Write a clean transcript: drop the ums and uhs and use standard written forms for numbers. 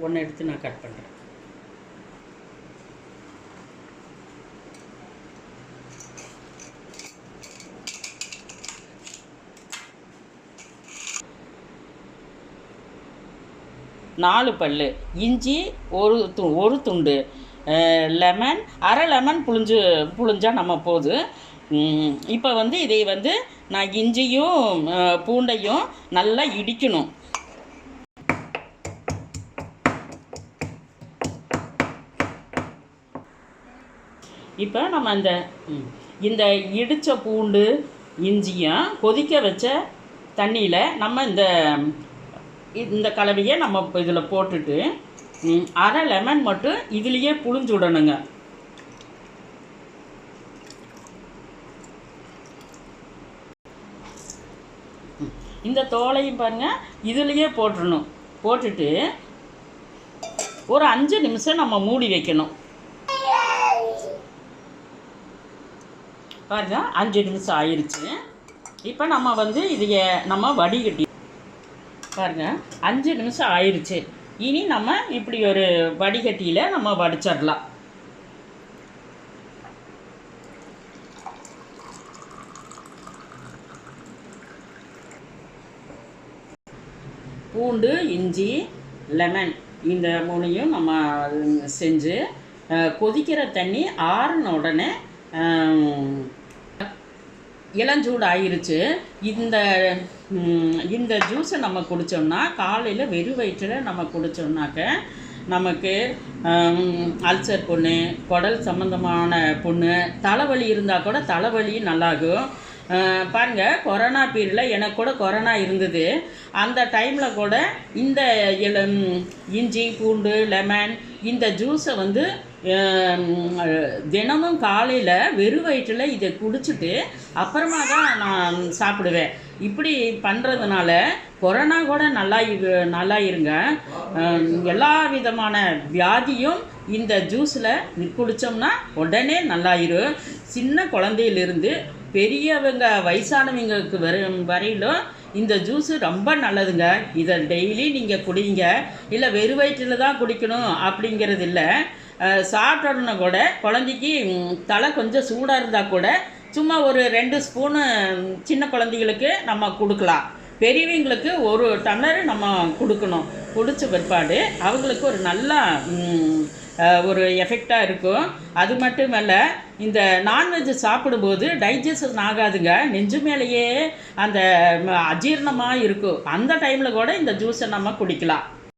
ஒன்று எடுத்து நான் கட் பண்ணுறேன். நாலு பல் இஞ்சி, ஒரு துண்டு லெமன், அரை லெமன் புழிஞ்சால் நம்ம போதும். இப்போ வந்து இதை வந்து நான் இஞ்சியும் பூண்டையும் நல்லா இடிக்கணும். இப்போ நம்ம இந்த இடித்த பூண்டு இஞ்சியும் கொதிக்க வச்ச தண்ணியில் நம்ம இந்த கலவையை நம்ம இதில் போட்டுட்டு அரை லெமன் மட்டும் இதுலேயே புழிஞ்சு விடணுங்க. இந்த தோலையும் பாருங்கள் இதுலேயே போட்டுடணும். போட்டுட்டு ஒரு 5 நிமிஷம் நம்ம மூடி வைக்கணும். பாருங்க 5 நிமிஷம் ஆயிடுச்சு. இப்போ நம்ம வந்து இதைய நம்ம வடிகட்டி பாருங்கள் 5 நிமிஷம் ஆயிடுச்சு. இனி நம்ம இப்படி ஒரு வடிகட்டியில் நம்ம வடிச்சிடலாம். பூண்டு, இஞ்சி, லெமன் இந்த மூணையும் நம்ம செஞ்சு கொதிக்கிற தண்ணி ஆறின உடனே இளஞ்சூடு ஆயிருச்சு. இந்த ஜூஸை நம்ம குடித்தோம்னா காலையில் வெறும் வயிற்றில் நம்ம குடித்தோம்னாக்க நமக்கு அல்சர் புண்ணு, குடல் சம்மந்தமான புண்ணு, தலைவலி இருந்தால் கூட தலைவலி நல்லாகும். பாருங்கள் கொரோனா பீரியடில் எனக்கு கூட கொரோனா இருந்தது. அந்த டைமில் கூட இந்த இஞ்சி, பூண்டு, லெமன் இந்த ஜூஸை வந்து தினமும் காலையில் வெறும் வயிற்றில் இதை குடிச்சிட்டு அப்புறமா தான் நான் சாப்பிடுவேன். இப்படி பண்ணுறதுனால கொரோனா கூட நல்லா இருங்க. எல்லா விதமான வியாதியும் இந்த ஜூஸில் குடித்தோம்னா உடனே நல்லாயிரும். சின்ன குழந்தையிலிருந்து பெரியவங்க வயசானவங்களுக்கு வரையிலும் இந்த ஜூஸு ரொம்ப நல்லதுங்க. இதை டெய்லி நீங்கள் குடிங்க. இல்லை வெறும் வயிற்றில் தான் குடிக்கணும் அப்படிங்கிறது இல்லை. சாப்பிட்டோன்னா கூட குழந்தைக்கு தலை கொஞ்சம் சூடாக இருந்தால் கூட சும்மா ஒரு 2 ஸ்பூனு சின்ன குழந்தைகளுக்கு நம்ம கொடுக்கலாம். பெரியவங்களுக்கு ஒரு டம்ளர் நம்ம கொடுக்கணும். குடித்த பிற்பாடு அவங்களுக்கு ஒரு நல்ல ஒரு எஃபெக்டாக இருக்கும். அது மட்டுமல்ல இந்த நான்வெஜ் சாப்பிடும்போது டைஜஷன் ஆகாதுங்க. நெஞ்சு மேலேயே அந்த அஜீரணமாக இருக்கும். அந்த டைமில் கூட இந்த ஜூஸை நம்ம குடிக்கலாம்.